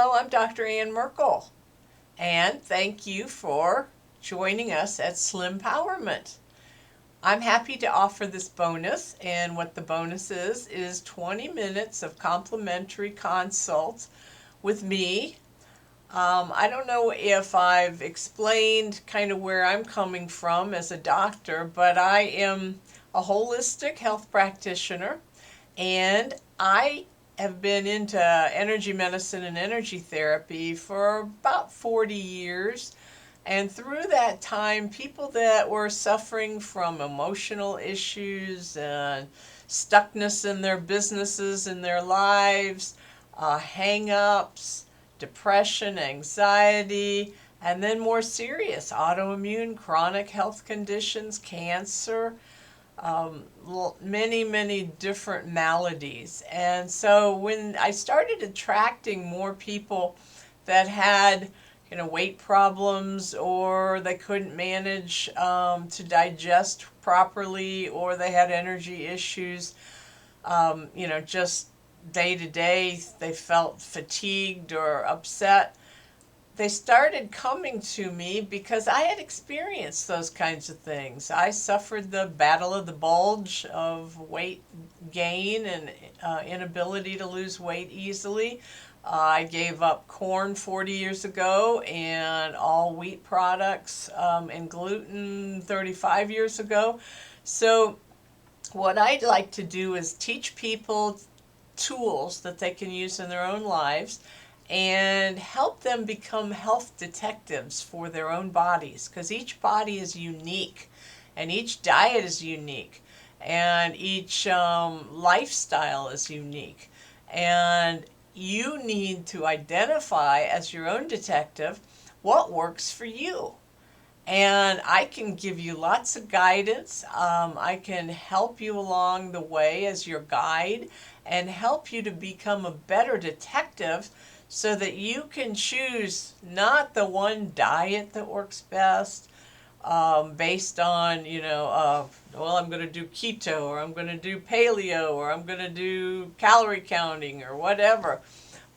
Hello, I'm Dr. Ann Merkel, and thank you for joining us at Slimpowerment. I'm happy to offer this bonus, and what the bonus is 20 minutes of complimentary consults with me. I don't know if I've explained kind of where I'm coming from as a doctor, but I am a holistic health practitioner, and I have been into energy medicine and energy therapy for about 40 years. And through that time, people that were suffering from emotional issues and stuckness in their businesses and their lives, hang-ups, depression, anxiety, and then more serious autoimmune, chronic health conditions, cancer, many different maladies. And so when I started attracting more people that had weight problems, or they couldn't manage to digest properly, or they had energy issues, just day to day they felt fatigued or upset, they started coming to me because I had experienced those kinds of things. I suffered the battle of the bulge of weight gain and inability to lose weight easily. I gave up corn 40 years ago and all wheat products and gluten 35 years ago. So what I'd like to do is teach people tools that they can use in their own lives and help them become health detectives for their own bodies, because each body is unique and each diet is unique and each lifestyle is unique, and you need to identify as your own detective what works for you. And I can give you lots of guidance. I can help you along the way as your guide and help you to become a better detective so that you can choose not the one diet that works best based on, well, I'm going to do keto, or I'm going to do paleo, or I'm going to do calorie counting, or whatever,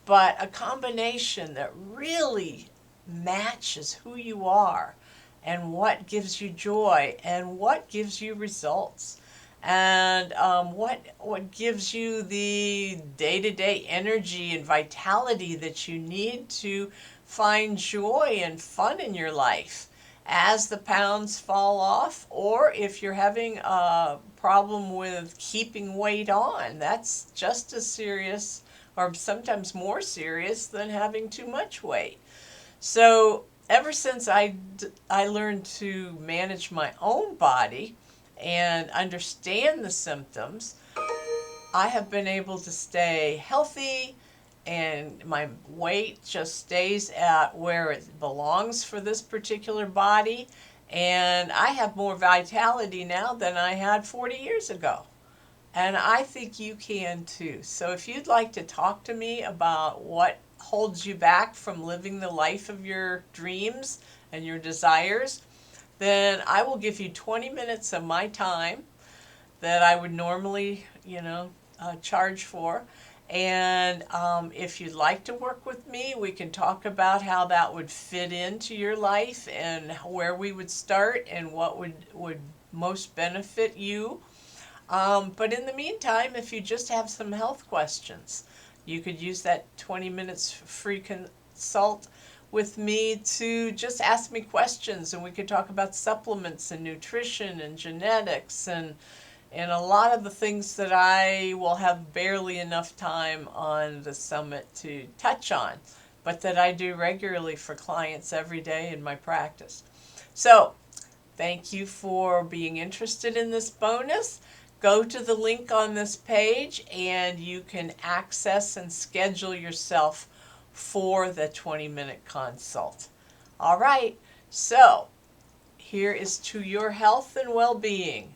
but a combination that really matches who you are and what gives you joy and what gives you results, and what gives you the day-to-day energy and vitality that you need to find joy and fun in your life as the pounds fall off, or if you're having a problem with keeping weight on. That's just as serious, or sometimes more serious, than having too much weight. So ever since I learned to manage my own body and understand the symptoms, I have been able to stay healthy, and my weight just stays at where it belongs for this particular body, and I have more vitality now than I had 40 years ago. And I think you can too. So if you'd like to talk to me about what holds you back from living the life of your dreams and your desires, then I will give you 20 minutes of my time that I would normally, charge for. And if you'd like to work with me, we can talk about how that would fit into your life and where we would start and what would most benefit you. But in the meantime, if you just have some health questions, you could use that 20 minutes free consult with me to just ask me questions, and we could talk about supplements and nutrition and genetics and a lot of the things that I will have barely enough time on the summit to touch on, but that I do regularly for clients every day in my practice. So thank you for being interested in this bonus. Go to the link on this page and you can access and schedule yourself for the 20-minute consult. All right, so here is to your health and well-being.